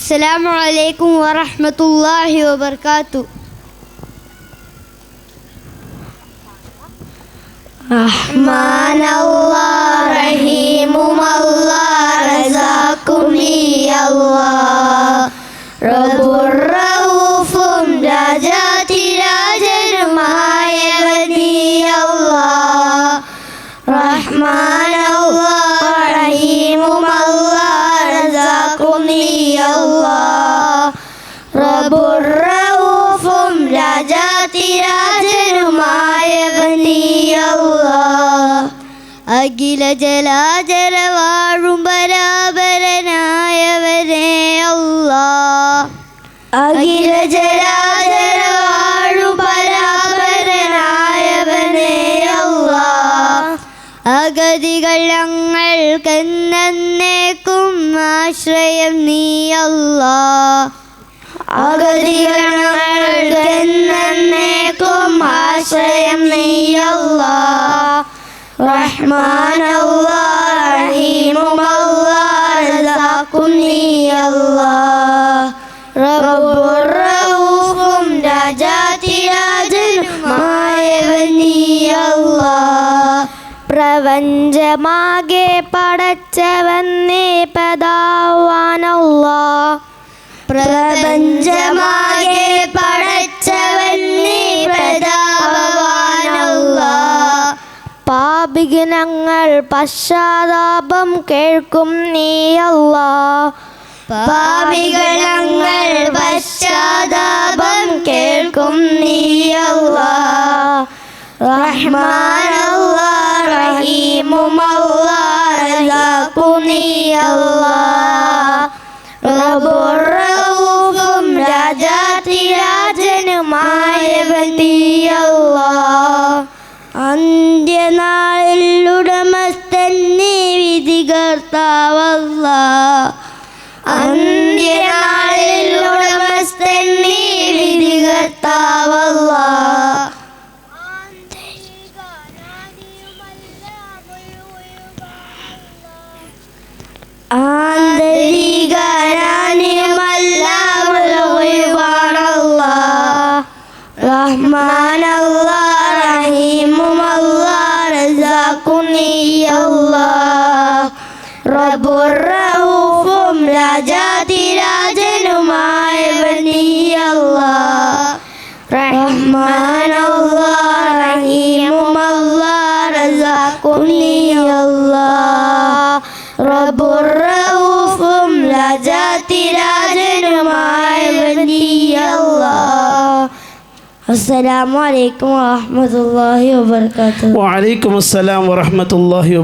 അസ്സലാമു അലൈക്കും വറഹ്മത്തുള്ളാഹി വബറകാതുഹു. റഹ്മാനല്ലാഹ് റഹീമുമല്ലാഹ് റസാഖുമിയല്ലാഹ് റബ്ബുർ റഊഫും രാജാതിരാജനുമായവനിയല്ലാഹ് റഹ്മാനല്ലാഹ് റഹീമുമല്ലാഹ് റസാഖുമിയല്ലാഹ് റബ്ബുർ റഊഫും രാജാതിരാജനുമായവനിയല്ലാഹ് അഖില ജലാചര വാഴും പരാപരനായവനേ അല്ലാഹ് അഖില ജലാചര വാഴും പരാപരനായവനേ അല്ലാഹ് അഗതികൾ ഞങ്ങൾക്കെന്നേക്കും ആശ്രയം നീ അല്ലാഹ് അഗതികൾ ഞങ്ങൾക്കെന്നേക്കും ആശ്രയം നീ അല്ലാഹ് റഹ്മാനല്ലാഹ് റഹീമുമല്ലാഹ് റസാഖും നീ അല്ലാഹ് റബ്ബുർ റഊഫും രാജാതിരാജനുമായവൻ നീ അല്ലാഹ് പ്രപഞ്ചമാകെ പടച്ചവൻ നീ പദാവാനല്ലാഹ് പ്രപഞ്ചമാകെ പടച്ചവൻ നീ പദാവാനല്ലാഹ് പാപികനങ്ങൾ പശ്ചാത്താപം കേൾക്കും നീ അല്ലാഹ് പാപികനങ്ങൾ പശ്ചാത്താപം കേൾക്കും നീ അല്ലാഹ് റഹ്മാനല്ലാഹ് റഹീമുമല്ലാഹ് റസാഖും നീ അല്ലാഹ് റബ്ബുർ റഊഫും രാജാതിരാജനുമായവൻ നീ അല്ലാഹ് അന്ത്യനാളിൽ ഉടമസ്ഥൻ നീ വിധികർത്താവല്ലാഹ് അന്ത്യനാളിൽ ഉടമസ്ഥൻ നീ വിധികർത്താവല്ലാഹ് റഹ്മാനല്ലാഹ് റഹീമുമല്ലാഹ് റസാഖും നീ അല്ലാഹ് റബ്ബുർ റഊഫും രാജാതിരാജനുമായവൻ നീ അല്ലാഹ് റഹ്മാനല്ലാഹ് റഹീമുമല്ലാഹ് റസാഖും നീ അല്ലാഹ് റബ്ബുർ റഊഫും രാജാതിരാജനുമായവൻ നീ അല്ലാഹ്. അസ്സലാമു അലൈക്കും വറഹ്മത്തുള്ളാഹി വബറകാതുഹു. വഅലൈക്കും അസ്സലാം വറഹ്മത്തുള്ളാഹി